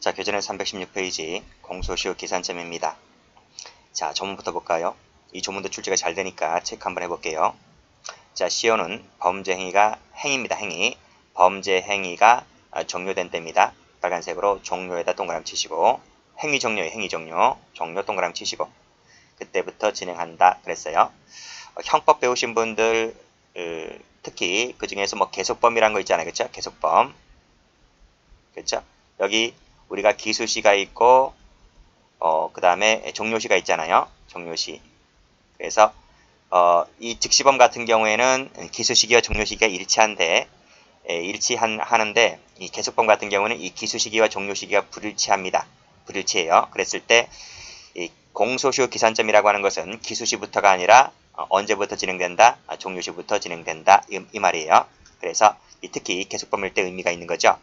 자, 교재는 316페이지 공소시효 기산점입니다. 자, 조문부터 볼까요? 이 조문도 출제가 잘 되니까 체크 한번 해볼게요. 자, 시효는 범죄 행위가 행위입니다. 행위. 범죄 행위가 종료된 때입니다. 빨간색으로 종료에다 동그라미 치시고, 행위 종료에 행위 종료, 종료 동그라미 치시고, 그때부터 진행한다 그랬어요. 형법 배우신 분들 특히 그 중에서 뭐 계속범이라는 거 있잖아요. 그렇죠? 계속범. 그렇죠? 여기 우리가 기수시가 있고 그 다음에 종료시가 있잖아요. 종료시. 그래서 이 즉시범 같은 경우에는 기수시기와 종료시기가 일치하는데 이 계속범 같은 경우는 이 기수시기와 종료시기가 불일치합니다. 불일치해요. 그랬을 때 이 공소시효 기산점이라고 하는 것은 기수시부터가 아니라 언제부터 진행된다? 종료시부터 진행된다. 이 말이에요. 그래서 특히 계속범일 때 의미가 있는 거죠.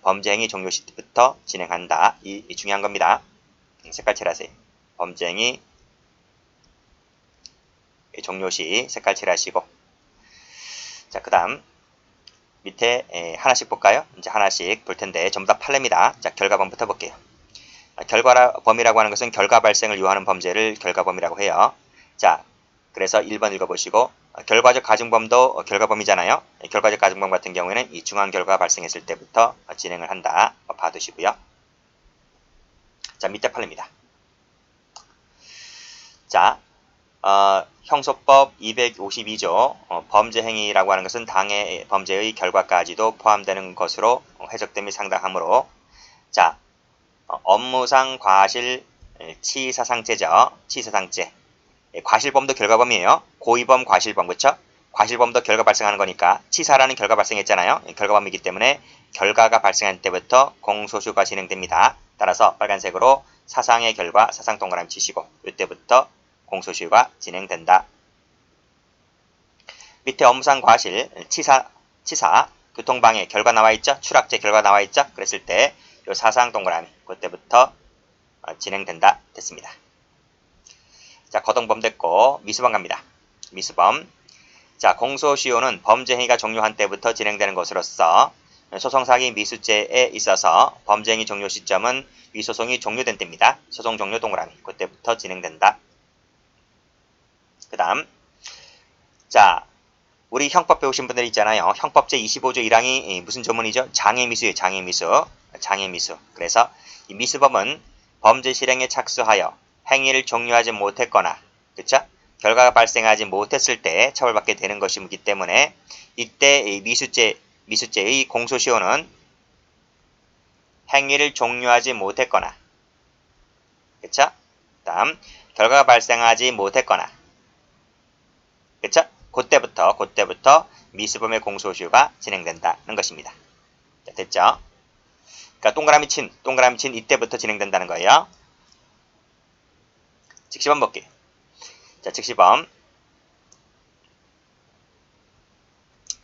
범죄행위 종료시부터 진행한다. 이 중요한 겁니다. 색깔 칠하세요. 범죄행위 종료시 색깔 칠하시고, 자, 그 다음 밑에 하나씩 볼까요? 이제 하나씩 볼 텐데 전부 다 판례입니다. 자, 결과범부터 볼게요. 결과범이라고 하는 것은 결과 발생을 요하는 범죄를 결과범이라고 해요. 자, 그래서 1번 읽어보시고, 결과적 가중범도 결과범이잖아요. 결과적 가중범 같은 경우에는 이 중한 결과가 발생했을 때부터 진행을 한다. 봐두시고요. 자, 밑에 판례입니다. 자, 형소법 252조 범죄행위라고 하는 것은 당해 범죄의 결과까지도 포함되는 것으로 해석됨이 상당하므로, 자, 업무상 과실 치사상죄죠. 치사상죄. 과실범도 결과범이에요. 고의범, 과실범, 그쵸? 과실범도 결과 발생하는 거니까 치사라는 결과 발생했잖아요. 결과범이기 때문에 결과가 발생할 때부터 공소시효가 진행됩니다. 따라서 빨간색으로 사상의 결과, 사상 동그라미 치시고 이때부터 공소시효가 진행된다. 밑에 업무상 과실, 치사, 교통방해 결과 나와있죠? 추락죄 결과 나와있죠? 그랬을 때 요 사상 동그라미 그때부터 진행된다. 됐습니다. 자, 거동범 됐고 미수범 갑니다. 미수범. 자, 공소시효는 범죄행위가 종료한 때부터 진행되는 것으로서 소송사기 미수죄에 있어서 범죄행위 종료 시점은 위소송이 종료된 때입니다. 소송 종료 동그라미 그때부터 진행된다. 그 다음, 자, 우리 형법 배우신 분들 있잖아요. 형법 제25조 1항이 무슨 조문이죠? 장애미수예요. 장애미수. 장애미수. 그래서 이 미수범은 범죄 실행에 착수하여 행위를 종료하지 못했거나, 그쵸? 결과가 발생하지 못했을 때 처벌받게 되는 것이기 때문에 이때 이 미수죄의 공소시효는 행위를 종료하지 못했거나, 그쵸? 다음, 결과가 발생하지 못했거나, 그쵸? 그때부터 미수범의 공소시효가 진행된다는 것입니다. 자, 됐죠? 그러니까 동그라미 친 이때부터 진행된다는 거예요. 즉시범 볼게요. 자, 즉시범.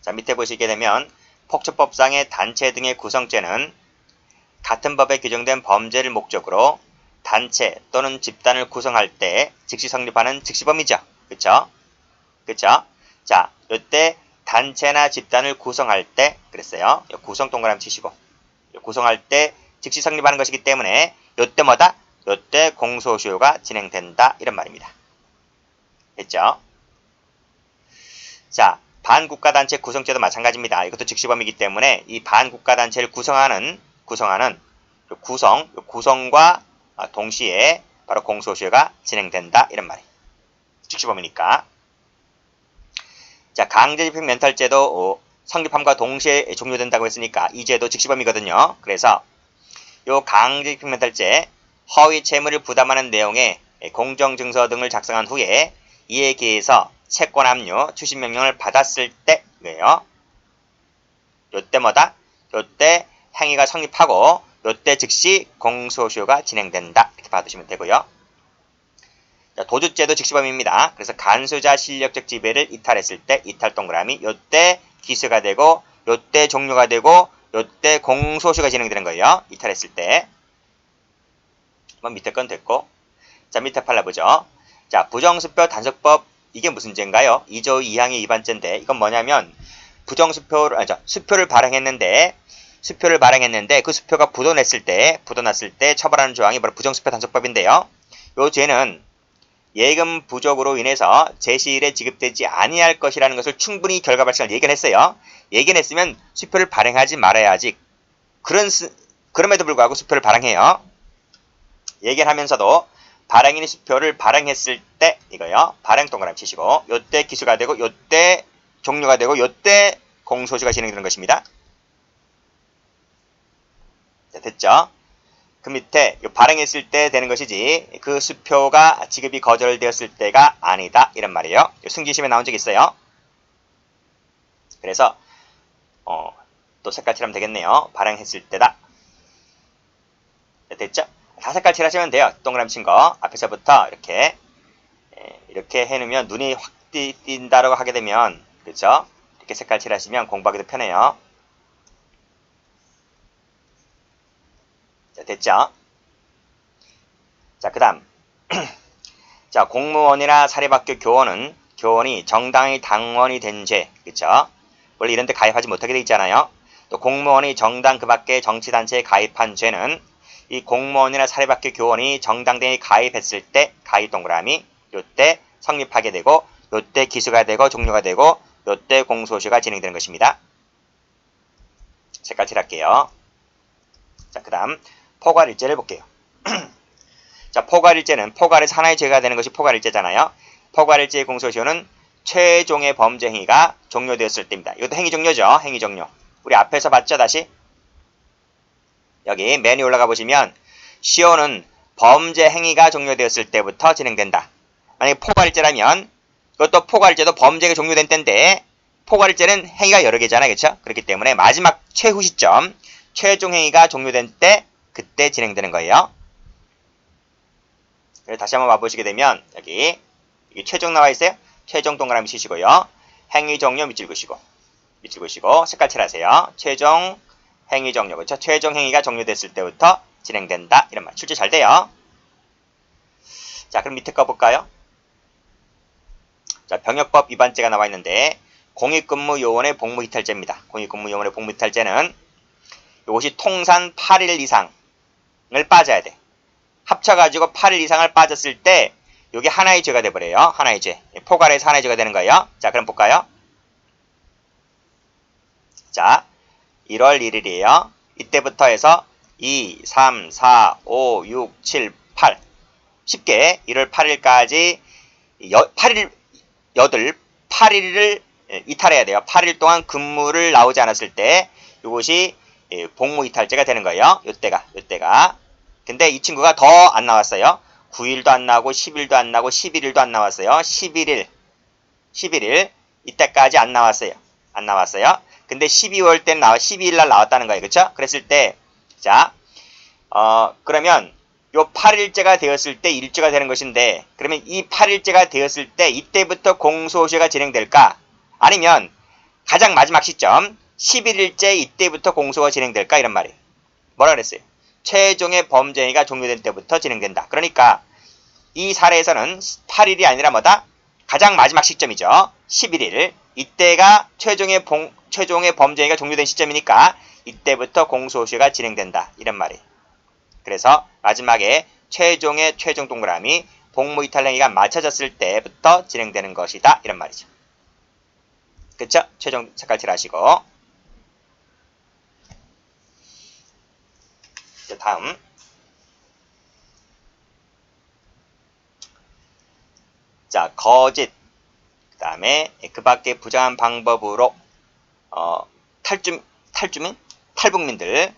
자, 밑에 보시게 되면 폭처법상의 단체 등의 구성죄는 같은 법에 규정된 범죄를 목적으로 단체 또는 집단을 구성할 때 즉시 성립하는 즉시범이죠. 그쵸? 그쵸? 자, 요때 단체나 집단을 구성할 때 그랬어요. 요 구성 동그라미 치시고 요 구성할 때 즉시 성립하는 것이기 때문에 요때마다 요때 공소시효가 진행된다 이런 말입니다. 됐죠? 자, 반국가단체 구성죄도 마찬가지입니다. 이것도 즉시범이기 때문에 이 반국가단체를 구성하는 구성과 동시에 바로 공소시효가 진행된다 이런 말이에요. 즉시범이니까. 자, 강제집행 면탈죄도 성립함과 동시에 종료된다고 했으니까 이 죄도 즉시범이거든요. 그래서 요 강제집행 면탈죄 허위 채무를 부담하는 내용의 공정증서 등을 작성한 후에 이에 기해서 채권 압류, 추심 명령을 받았을 때예요. 요때 행위가 성립하고 요때 즉시 공소시효가 진행된다. 이렇게 봐두시면 되고요. 자, 도주죄도 즉시범입니다. 그래서 간수자 실력적 지배를 이탈했을 때 이탈 동그라미 요때 기수가 되고 요때 종료가 되고 요때 공소시효가 진행되는 거예요. 이탈했을 때. 밑에 건 됐고, 자, 밑에 팔라보죠. 자, 부정수표 단속법 이게 무슨 죄인가요? 2조 2항의 위반죄인데 이건 뭐냐면 수표를 발행했는데 수표를 발행했는데 그 수표가 부도났을 때 처벌하는 조항이 바로 부정수표 단속법인데요. 요 죄는 예금 부족으로 인해서 제시일에 지급되지 아니할 것이라는 것을 충분히 결과 발생을 예견했어요. 예견했으면 수표를 발행하지 말아야지. 그럼에도 불구하고 수표를 발행해요. 예견하면서도 발행인이 수표를 발행했을 때 이거요. 발행 동그라미 치시고 요때 기수가 되고 요때 종료가 되고 요때 공소시효가 진행되는 것입니다. 자, 됐죠? 그 밑에 발행했을 때 되는 것이지 그 수표가 지급이 거절되었을 때가 아니다 이런 말이에요. 승진심에 나온 적이 있어요. 그래서 또 색깔 칠하면 되겠네요. 발행했을 때다. 자, 됐죠? 다 색깔 칠하시면 돼요. 동그라미 친 거 앞에서부터 이렇게 해놓으면 눈이 확 띈다라고 하게 되면 그렇죠? 이렇게 색깔 칠하시면 공부하기도 편해요. 자, 됐죠? 자, 그 다음. 자, 공무원이나 사립학교 교원이 정당히 당원이 된 죄, 그쵸? 원래 이런 데 가입하지 못하게 돼 있잖아요. 또 공무원이 정당 그 밖의 정치단체에 가입한 죄는 이 공무원이나 사립학교 교원이 정당등에 가입했을 때 가입 동그라미, 요때 성립하게 되고, 요때 기수가 되고, 종료가 되고, 요때 공소시효가 진행되는 것입니다. 색깔 칠할게요. 자, 그 다음. 포괄일죄를 볼게요. 자, 포괄일죄는 포괄에서 하나의 죄가 되는 것이 포괄일죄잖아요. 포괄일죄의 공소시효는 최종의 범죄 행위가 종료되었을 때입니다. 이것도 행위 종료죠. 행위 종료. 우리 앞에서 봤죠, 다시? 여기 메뉴 올라가 보시면 시효는 범죄 행위가 종료되었을 때부터 진행된다. 만약에 포괄일죄라면 이것도 포괄일죄도 범죄가 종료된 때인데 포괄일죄는 행위가 여러 개잖아요. 그렇죠? 그렇기 때문에 마지막 최후 시점, 최종 행위가 종료된 때 그때 진행되는 거예요. 다시 한번 와보시게 되면 여기 최종 나와 있어요. 최종 동그라미 치시고요. 행위 종료 밑줄 그시고 색깔 칠하세요. 최종 행위 종료 그렇죠? 최종 행위가 종료됐을 때부터 진행된다. 이런 말 출제 잘 돼요. 자, 그럼 밑에 거 볼까요? 자, 병역법 위반죄가 나와 있는데 공익근무요원의 복무이탈죄입니다. 공익근무요원의 복무이탈죄는 이것이 통산 8일 이상을 빠져야 돼. 합쳐가지고 8일 이상을 빠졌을 때 이게 하나의 죄가 돼버려요. 하나의 죄. 포괄해서 하나의 죄가 되는 거예요. 자, 그럼 볼까요? 자, 1월 1일이에요. 이때부터 해서 2, 3, 4, 5, 6, 7, 8 쉽게 1월 8일까지 8일을 이탈해야 돼요. 8일 동안 근무를 나오지 않았을 때 이것이 복무이탈죄가 되는 거예요. 요때가. 근데 이 친구가 더 안 나왔어요. 9일도 안 나오고 10일도 안 나오고 11일도 안 나왔어요. 11일 이때까지 안 나왔어요. 근데 12월 때는 12일 날 나왔다는 거예요. 그쵸? 그랬을 때 자, 그러면 요 8일째가 되었을 때 1주가 되는 것인데 그러면 이 8일째가 되었을 때 이때부터 공소시효가 진행될까? 아니면 가장 마지막 시점 11일째 이때부터 공소가 진행될까? 이런 말이에요. 뭐라 그랬어요? 최종의 범죄 행위가 종료된 때부터 진행된다. 그러니까 이 사례에서는 8일이 아니라 뭐다? 가장 마지막 시점이죠. 11일. 이때가 최종의 범죄 행위가 종료된 시점이니까 이때부터 공소시효가 진행된다. 이런 말이에요. 그래서 마지막에 최종 동그라미 복무이탈 행위가 마쳐졌을 때부터 진행되는 것이다. 이런 말이죠. 그쵸? 최종 색깔 칠하시고 다음 자, 거짓 그 다음에 그 밖에 부정한 방법으로 탈북민들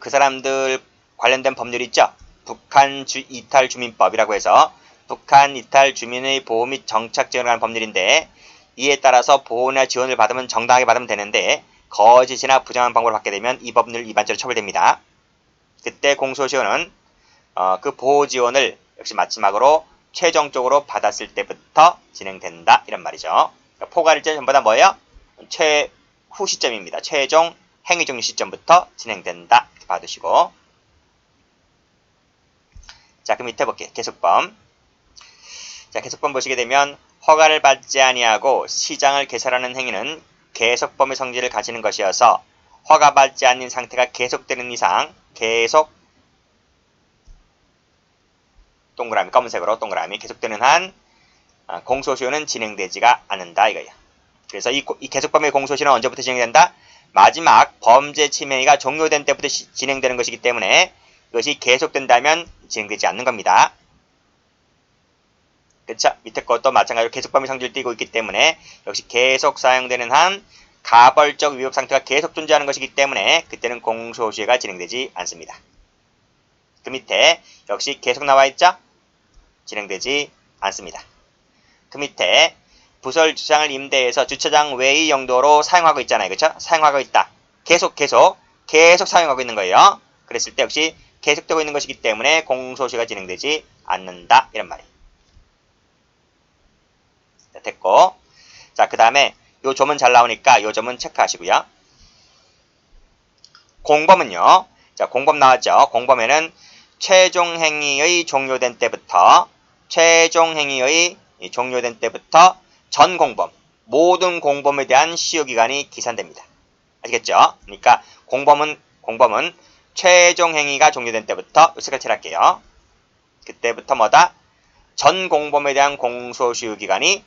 그 사람들 관련된 법률이 있죠. 북한 이탈 주민법이라고 해서 북한 이탈 주민의 보호 및 정착 지원을 하는 법률인데 이에 따라서 보호나 지원을 받으면 정당하게 받으면 되는데 거짓이나 부정한 방법을 받게 되면 이 법률 위반죄로 처벌됩니다. 그때 공소시효는 그 보호 지원을 역시 마지막으로 최종적으로 받았을 때부터 진행된다. 이런 말이죠. 그러니까 포괄일죄는 전부 다 뭐예요? 최후 시점입니다. 최종 행위 종료 시점부터 진행된다. 이렇게 봐두시고 자, 그 밑에 볼게요. 계속범. 자, 계속범 보시게 되면 허가를 받지 아니하고 시장을 개설하는 행위는 계속범의 성질을 가지는 것이어서 허가받지 않는 상태가 계속되는 이상 계속 동그라미 검은색으로 동그라미 계속되는 한 공소시효는 진행되지가 않는다 이거예요. 그래서 이 계속범위의 공소시효는 언제부터 진행된다? 마지막 범죄 침해가 종료된 때부터 진행되는 것이기 때문에 이것이 계속된다면 진행되지 않는 겁니다. 그쵸? 밑에 것도 마찬가지로 계속범위 성질을 띠고 있기 때문에 역시 계속 사용되는 한 가벌적 위법 상태가 계속 존재하는 것이기 때문에 그때는 공소시효가 진행되지 않습니다. 그 밑에 역시 계속 나와 있죠? 진행되지 않습니다. 그 밑에 부설 주차장을 임대해서 주차장 외의 용도로 사용하고 있잖아요. 그쵸? 사용하고 있다. 계속 사용하고 있는 거예요. 그랬을 때 역시 계속되고 있는 것이기 때문에 공소시효가 진행되지 않는다. 이런 말이에요. 자, 됐고. 자, 그 다음에 요 점은 잘 나오니까 요 점은 체크하시고요. 공범은요. 자, 공범 나왔죠. 공범에는 최종 행위의 종료된 때부터 전 공범, 모든 공범에 대한 시효기간이 기산됩니다. 아시겠죠? 그러니까 공범은 최종 행위가 종료된 때부터 색깔 칠할게요. 그때부터 뭐다? 전 공범에 대한 공소시효기간이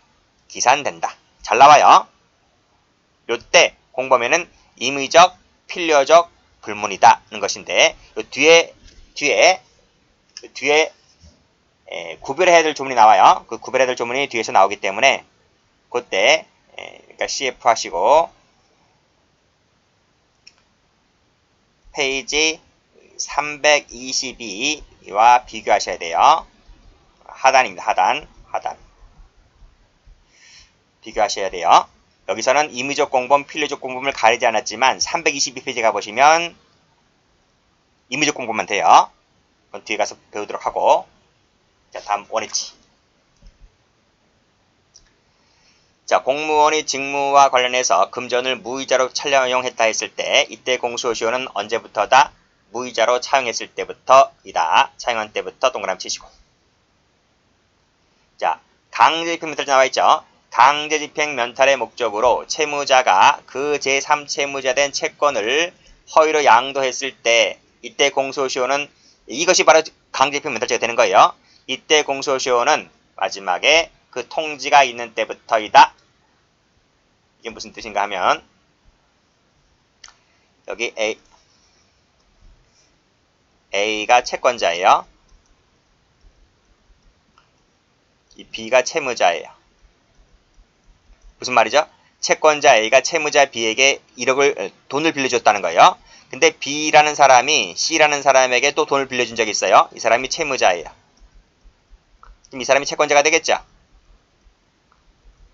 기산된다. 잘 나와요. 요때 공범에는 임의적, 필요적 불문이다는 것인데 요 뒤에 구별해야 될 조문이 나와요. 그 구별해야 될 조문이 뒤에서 나오기 때문에 그때 그러니까 CF 하시고 페이지 322와 비교하셔야 돼요. 하단입니다. 하단 비교하셔야 돼요. 여기서는 임의적 공범, 필요적 공범을 가리지 않았지만 322페이지 가보시면 임의적 공범만 돼요. 그건 뒤에 가서 배우도록 하고. 자, 다음 원위치. 자, 공무원이 직무와 관련해서 금전을 무이자로 차용했다 했을 때 이때 공소시효는 언제부터다? 무이자로 차용했을 때부터이다. 차용한 때부터 동그라미 치시고. 자, 강제집행 면탈 나와 있죠. 강제집행 면탈의 목적으로 채무자가 그 제3채무자 된 채권을 허위로 양도했을 때 이때 공소시효는 이것이 바로 강제집행 면탈죄가 되는 거예요. 이때 공소시효는 마지막에 그 통지가 있는 때부터이다. 이게 무슨 뜻인가 하면 여기 A가 채권자예요. 이 B가 채무자예요. 무슨 말이죠? 채권자 A가 채무자 B에게 1억을 돈을 빌려줬다는 거예요. 근데 B라는 사람이 C라는 사람에게 또 돈을 빌려준 적이 있어요. 이 사람이 채무자예요. 그럼 이 사람이 채권자가 되겠죠?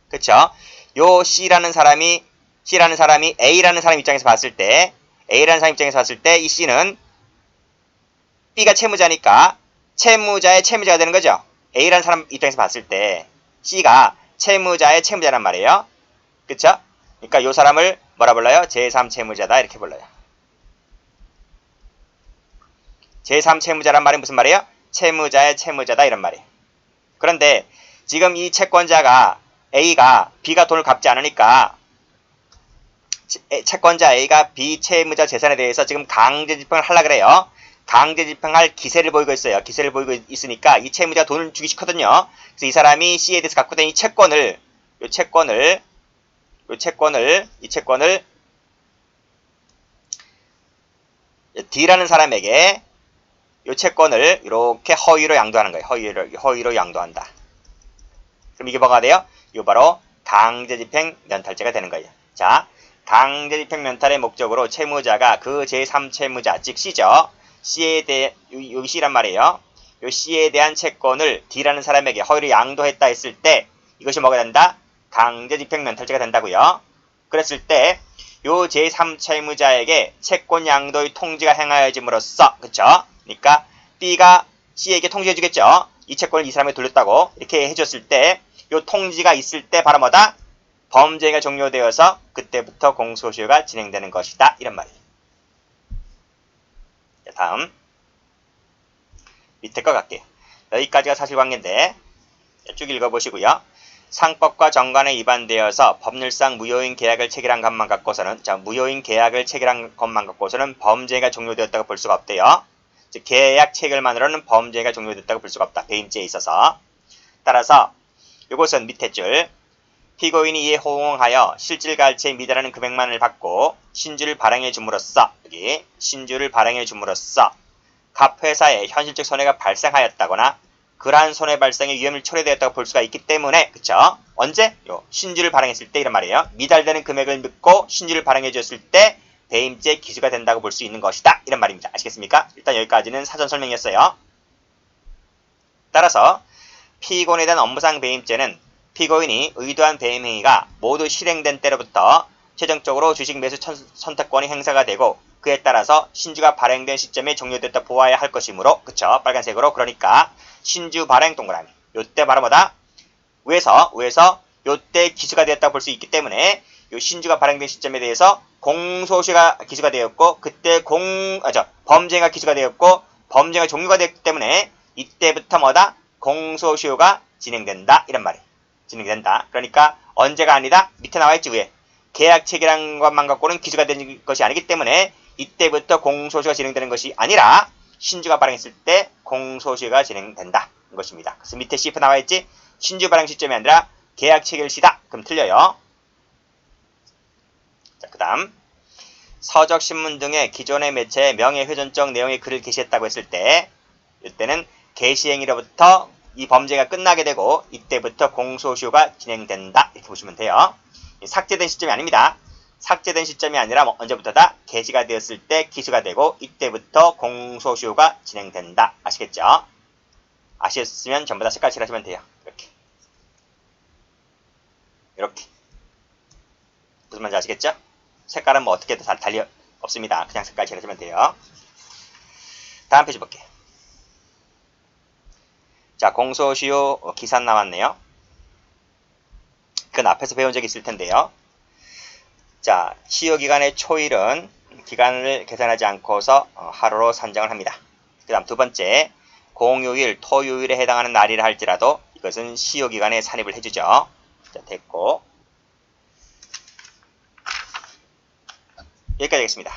그쵸? 요 C라는 사람이 A라는 사람 입장에서 봤을 때 이 C는 B가 채무자니까 채무자의 채무자가 되는 거죠. A라는 사람 입장에서 봤을 때 C가 채무자의 채무자란 말이에요. 그쵸? 그러니까 요 사람을 뭐라 불러요? 제3채무자다 이렇게 불러요. 제3채무자란 말이 무슨 말이에요? 채무자의 채무자다 이런 말이에요. 그런데 지금 이 채권자가 A가 B가 돈을 갚지 않으니까 채권자 A가 B 채무자 재산에 대해서 지금 강제집행을 하려고 그래요. 강제집행할 기세를 보이고 있어요. 기세를 보이고 있으니까 이 채무자가 돈을 주기 싫거든요. 그래서 이 사람이 C에 대해서 갖고 있는 이 채권을 D라는 사람에게 이 채권을 이렇게 허위로 양도하는 거예요. 허위로 양도한다. 그럼 이게 뭐가 돼요? 이거 바로 강제집행 면탈죄가 되는 거예요. 자, 강제집행 면탈의 목적으로 채무자가 그 제3채무자, 즉 C죠. C에 대해, 여기 C란 말이에요. 요 C에 대한 채권을 D라는 사람에게 허위로 양도했다 했을 때 이것이 뭐가 된다? 강제집행 면탈죄가 된다고요. 그랬을 때 요 제3채무자에게 채권 양도의 통지가 행하여짐으로써, 그쵸? 그러니까 B가 C에게 통지해주겠죠. 이 채권을 이 사람에게 돌렸다고 이렇게 해줬을 때 요 통지가 있을 때 바로 뭐다? 범죄가 종료되어서 그때부터 공소시효가 진행되는 것이다. 이런 말이에요. 자, 다음 밑에 거 갈게요. 여기까지가 사실관계인데 쭉 읽어보시고요. 상법과 정관에 위반되어서 법률상 무효인 계약을 체결한 것만 갖고서는 무효인 계약을 체결한 것만 갖고서는 범죄가 종료되었다고 볼 수가 없대요. 즉 계약 체결만으로는 범죄가 종료됐다고 볼 수가 없다. 배임죄에 있어서. 따라서 이것은 밑에 줄 피고인이 이에 호응하여 실질가할체에 미달하는 금액만을 받고 신주를 발행해 줌으로써 여기 신주를 발행해 줌으로써 갑 회사에 현실적 손해가 발생하였다거나 그러한 손해 발생의 위험이 초래되었다고 볼 수가 있기 때문에 그쵸? 언제? 요 신주를 발행했을 때 이런 말이에요. 미달되는 금액을 믿고 신주를 발행해 줬을 때 배임죄 기수가 된다고 볼 수 있는 것이다. 이런 말입니다. 아시겠습니까? 일단 여기까지는 사전 설명이었어요. 따라서 피고인에 대한 업무상 배임죄는 피고인이 의도한 배임 행위가 모두 실행된 때로부터 최종적으로 주식 매수 선택권이 행사가 되고 그에 따라서 신주가 발행된 시점에 종료됐다 보아야 할 것이므로 그쵸? 빨간색으로 그러니까 신주 발행 동그라미 요때 바로 뭐다? 위에서 요때 기수가 되었다 볼 수 있기 때문에 요 신주가 발행된 시점에 대해서 공소시효가 기수가 되었고 그때 범죄가 기수가 되었고 범죄가 종료가 됐기 때문에 이때부터 뭐다? 공소시효가 진행된다 이런 말이 진행된다. 그러니까 언제가 아니다? 밑에 나와있지 위에 계약 체결한 것만 갖고는 기수가 되는 것이 아니기 때문에 이때부터 공소시효가 진행되는 것이 아니라 신주가 발행했을 때 공소시효가 진행된다 것입니다. 그래서 밑에 CF 나와있지 신주 발행 시점이 아니라 계약 체결 시다. 그럼 틀려요. 자, 그 다음 서적 신문 등의 기존의 매체에 명예훼손적 내용의 글을 게시했다고 했을 때 이때는 게시행위로부터 이 범죄가 끝나게 되고 이때부터 공소시효가 진행된다 이렇게 보시면 돼요. 삭제된 시점이 아닙니다. 삭제된 시점이 아니라 언제부터다? 게시가 되었을 때 기수가 되고 이때부터 공소시효가 진행된다. 아시겠죠? 아셨으면 전부 다 색깔 칠하시면 돼요. 이렇게 무슨 말인지 아시겠죠? 색깔은 뭐 어떻게 달리 없습니다. 그냥 색깔 칠하시면 돼요. 다음 페이지 볼게요. 자, 공소시효 기산 나왔네요. 그건 앞에서 배운 적이 있을 텐데요. 자, 시효기간의 초일은 기간을 계산하지 않고서 하루로 산정을 합니다. 그 다음 두 번째, 공휴일, 토요일에 해당하는 날이라 할지라도 이것은 시효기간에 산입을 해주죠. 자, 됐고 여기까지 하겠습니다.